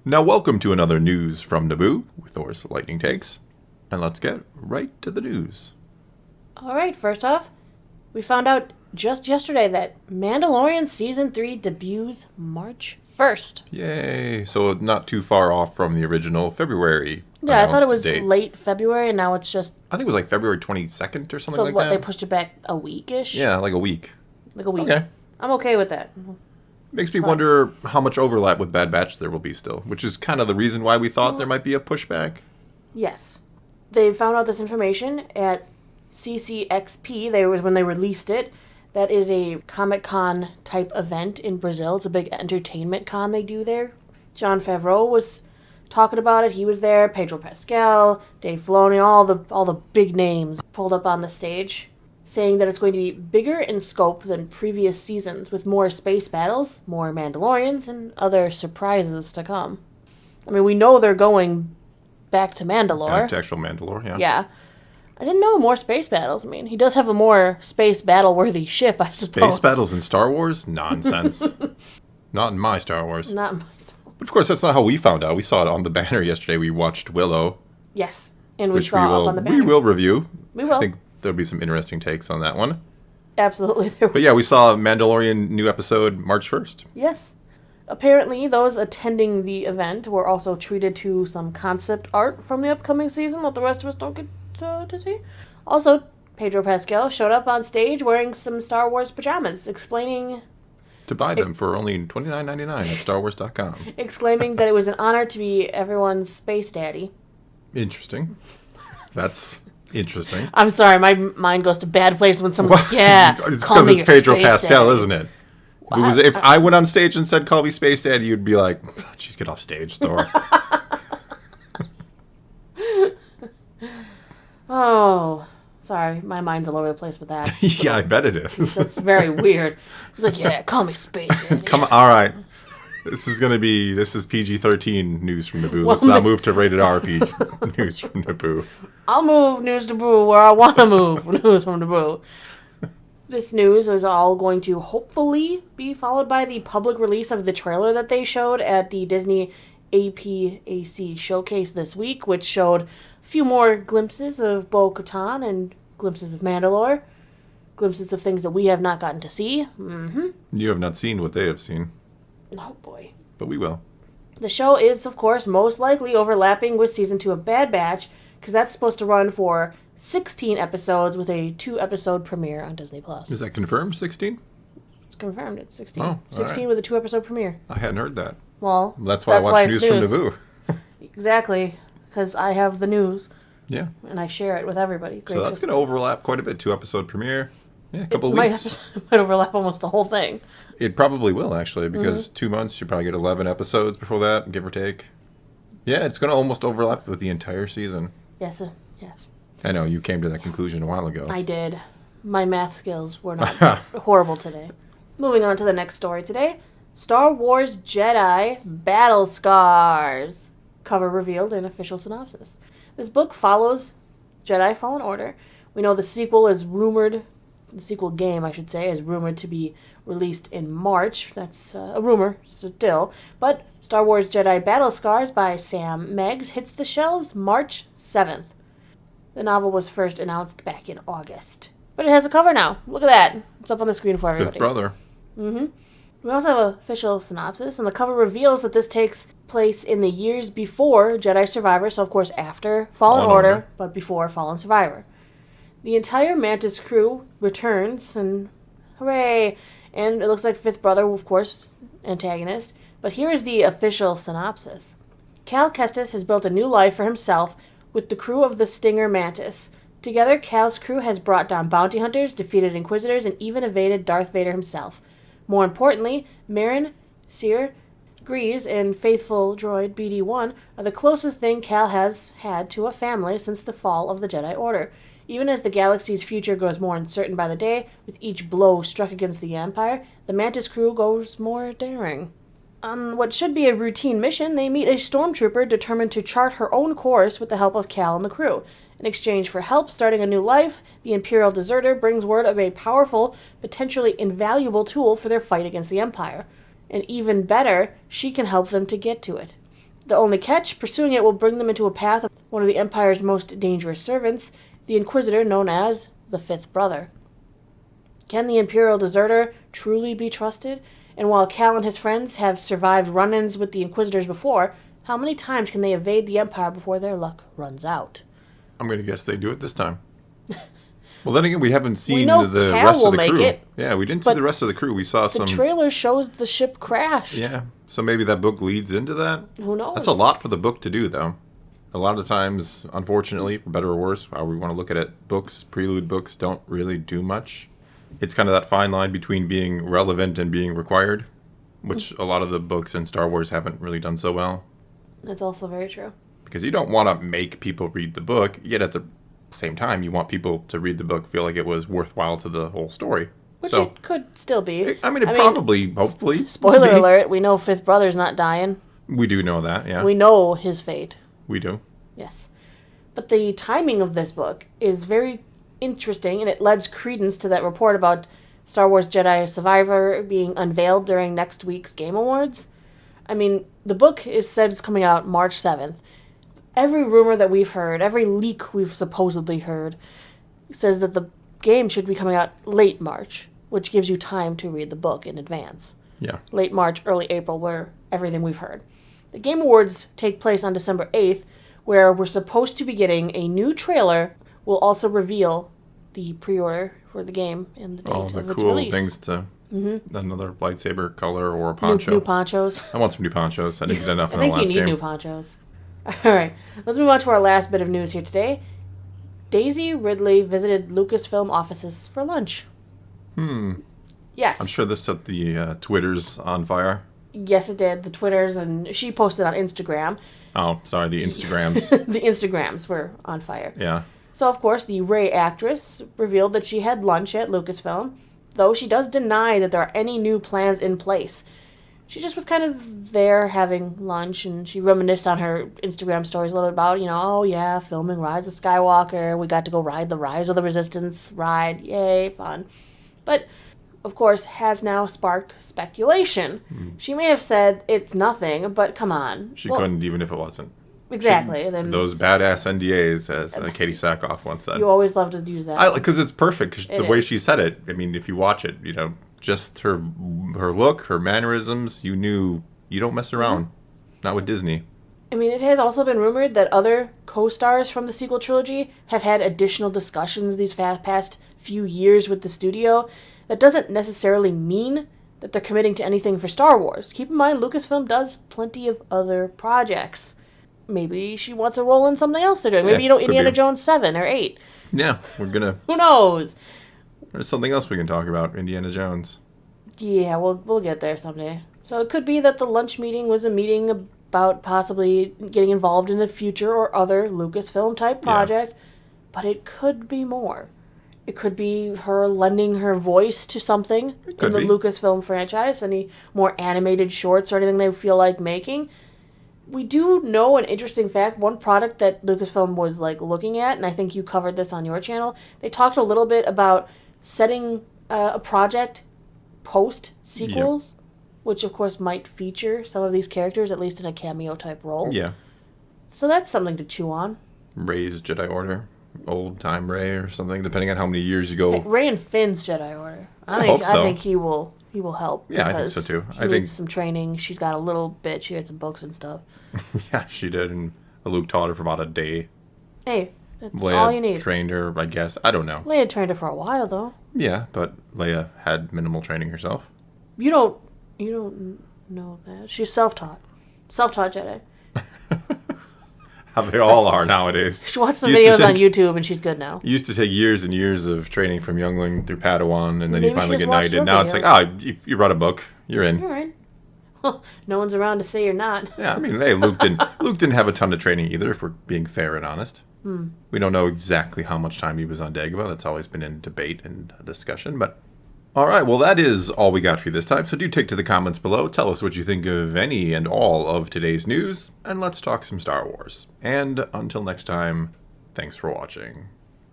Now welcome to another News from Naboo with Thor's Lightning Takes. And let's get right to the news. Alright, first off, we found out just yesterday that Mandalorian Season 3 debuts March 1st. Yay! So not too far off from the original February. Yeah, I thought it was date. late February, and now it's just... I think it was like February 22nd or something like that. that. So what, they pushed it back a week-ish? Yeah, like a week. Like a week. Okay. I'm okay with that. Makes me wonder how much overlap with Bad Batch there will be still, which is kind of the reason why we thought there might be a pushback. Yes. They found out this information at CCXP, when they released it. That is a Comic-Con type event in Brazil. It's a big entertainment con they do there. Jon Favreau was talking about it. He was there. Pedro Pascal, Dave Filoni, all the big names pulled up on the stage, saying that it's going to be bigger in scope than previous seasons, with more space battles, more Mandalorians, and other surprises to come. I mean, we know they're going back to Mandalore. Back to actual Mandalore, yeah. Yeah. I didn't know more space battles. I mean, he does have a more space battle-worthy ship, I suppose. Space battles in Star Wars? Nonsense. Not in my Star Wars. Not in my Star Wars. But of course, that's not how we found out. We saw it on the banner yesterday. We watched Willow. Yes, and we saw up on the banner. We will review. We will. I think there'll be some interesting takes on that one. Absolutely. But yeah, we saw Mandalorian new episode March 1st. Yes. Apparently, those attending the event were also treated to some concept art from the upcoming season that the rest of us don't get to see. Also, Pedro Pascal showed up on stage wearing some Star Wars pajamas, explaining... To buy them for only $29.99 at StarWars.com. Exclaiming that it was an honor to be everyone's space daddy. Interesting. That's interesting. I'm sorry, my mind goes to bad places when someone's like, yeah, it's call because me it's your Pedro space Pascal, daddy. isn't it? If I went on stage and said, call me Space Daddy, you'd be like, jeez, get off stage, Thor. Oh, sorry, my mind's all over the place with that. Yeah, I bet it is. That's very weird. He's like, yeah, call me Space Daddy. Come on, all right. This is PG-13 news from Naboo. Let's not move to rated R PG news from Naboo. I'll move news to Naboo where I want to move news from Naboo. This news is all going to hopefully be followed by the public release of the trailer that they showed at the Disney APAC showcase this week, which showed a few more glimpses of Bo-Katan and glimpses of Mandalore, glimpses of things that we have not gotten to see. Mm-hmm. You have not seen what they have seen. Oh, boy. But we will. The show is, of course, most likely overlapping with Season 2 of Bad Batch, because that's supposed to run for 16 episodes with a 2-episode premiere on Disney+. Is that confirmed, 16? It's confirmed. It's 16. Oh, 16 right. with a 2-episode premiere. I hadn't heard that. Well, that's why I watch News from Naboo. Exactly, because I have the news. Yeah. And I share it with everybody. So that's going to overlap quite a bit. 2-episode premiere. Yeah, a couple weeks. It might overlap almost the whole thing. It probably will, actually, because 2 months, you probably get 11 episodes before that, give or take. Yeah, it's going to almost overlap with the entire season. Yes, yes. I know, you came to that conclusion a while ago. I did. My math skills were not horrible today. Moving on to the next story today. Star Wars Jedi Battle Scars. Cover revealed in official synopsis. This book follows Jedi Fallen Order. We know the sequel game, I should say, is rumored to be released in March. That's a rumor still. But Star Wars Jedi Battle Scars by Sam Meggs hits the shelves March 7th. The novel was first announced back in August. But it has a cover now. Look at that. It's up on the screen for everybody. Fifth brother. Mm-hmm. We also have an official synopsis, and the cover reveals that this takes place in the years before Jedi Survivor, so of course after Fallen Order, but before Fallen Survivor. The entire Mantis crew returns, and hooray! And it looks like Fifth Brother, of course, antagonist. But here is the official synopsis. Cal Kestis has built a new life for himself with the crew of the Stinger Mantis. Together, Cal's crew has brought down bounty hunters, defeated Inquisitors, and even evaded Darth Vader himself. More importantly, Marin, Seer, Grease, and faithful droid BD-1 are the closest thing Cal has had to a family since the fall of the Jedi Order. Even as the galaxy's future grows more uncertain by the day, with each blow struck against the Empire, the Mantis crew goes more daring. On what should be a routine mission, they meet a stormtrooper determined to chart her own course with the help of Cal and the crew. In exchange for help starting a new life, the Imperial deserter brings word of a powerful, potentially invaluable tool for their fight against the Empire. And even better, she can help them to get to it. The only catch, pursuing it will bring them into a path of one of the Empire's most dangerous servants, the Inquisitor known as the Fifth Brother. Can the Imperial deserter truly be trusted? And while Cal and his friends have survived run-ins with the Inquisitors before, how many times can they evade the Empire before their luck runs out? I'm going to guess they do it this time. Well, then again, we haven't seen know the Cal rest will of the make crew. it, Yeah, we didn't see the rest of the crew. We saw The trailer shows the ship crashed. Yeah, so maybe that book leads into that. Who knows? That's a lot for the book to do, though. A lot of times, unfortunately, for better or worse, how we want to look at it, books, prelude books, don't really do much. It's kind of that fine line between being relevant and being required, which a lot of the books in Star Wars haven't really done so well. That's also very true. Because you don't want to make people read the book, yet at the same time, you want people to read the book, feel like it was worthwhile to the whole story. Which it could still be. I mean, probably, hopefully. Spoiler alert, we know Fifth Brother's not dying. We do know that, yeah. We know his fate. We do. Yes. But the timing of this book is very interesting, and it lends credence to that report about Star Wars Jedi Survivor being unveiled during next week's Game Awards. I mean, the book is said it's coming out March 7th. Every rumor that we've heard, every leak we've supposedly heard, says that the game should be coming out late March, which gives you time to read the book in advance. Yeah. Late March, early April, where everything we've heard. The Game Awards take place on December 8th, where we're supposed to be getting a new trailer. Will also reveal the pre-order for the game and the date of its release. All the cool things to... Another lightsaber color or a poncho. New ponchos. I want some new ponchos. I didn't get enough in I the think last you need game. new ponchos. All right, let's move on to our last bit of news here today. Daisy Ridley visited Lucasfilm offices for lunch. Yes. I'm sure this set the Twitters on fire. Yes, it did. The Twitters, and she posted on Instagram. Oh, sorry, the Instagrams. The Instagrams were on fire. Yeah. So, of course, the Rey actress revealed that she had lunch at Lucasfilm, though she does deny that there are any new plans in place. She just was kind of there having lunch, and she reminisced on her Instagram stories a little bit about, oh yeah, filming Rise of Skywalker. We got to go ride the Rise of the Resistance ride. Yay, fun. But, of course, has now sparked speculation. She may have said it's nothing, but come on. She couldn't even if it wasn't. Exactly. Then those badass NDAs, as Katie Sackhoff once said. You always love to use that. Because it's perfect. Cause the way she said it, I mean, if you watch it, just her look, her mannerisms, you knew you don't mess around. Not with Disney. I mean, it has also been rumored that other co-stars from the sequel trilogy have had additional discussions these past few years with the studio. That doesn't necessarily mean that they're committing to anything for Star Wars. Keep in mind, Lucasfilm does plenty of other projects. Maybe she wants a role in something else they're doing. Maybe, Indiana Jones 7 or 8. Yeah, we're gonna... Who knows? There's something else we can talk about, Indiana Jones. Yeah, we'll get there someday. So it could be that the lunch meeting was a meeting about possibly getting involved in a future or other Lucasfilm-type project, but it could be more. It could be her lending her voice to something in the Lucasfilm franchise, any more animated shorts or anything they feel like making. We do know an interesting fact. One product that Lucasfilm was looking at, and I think you covered this on your channel, they talked a little bit about setting a project post-sequels, which of course might feature some of these characters, at least in a cameo-type role. Yeah. So that's something to chew on. Rey's Jedi Order. Old-time Rey or something, depending on how many years you go. Hey, Rey and Finn's Jedi Order. I hope so. I think he will help. Yeah, I think so too. She needs some training. She's got a little bit. She had some books and stuff. Yeah, she did, and Luke taught her for about a day. Hey, that's Leia all you need. Trained her, I guess. I don't know. Leia trained her for a while, though. Yeah, but Leia had minimal training herself. You don't know that. She's self-taught. Self-taught Jedi. How they all are nowadays. She watched some videos on YouTube, and she's good now. It used to take years and years of training from youngling through Padawan, and then you finally get knighted. Now it's like, you read a book, you're in. You're in. No one's around to say you're not. Yeah, I mean, hey, Luke didn't have a ton of training either, if we're being fair and honest. We don't know exactly how much time he was on Dagobah. That's always been in debate and discussion, but... All right, well, that is all we got for you this time, so do take to the comments below. Tell us what you think of any and all of today's news, and let's talk some Star Wars. And until next time, thanks for watching.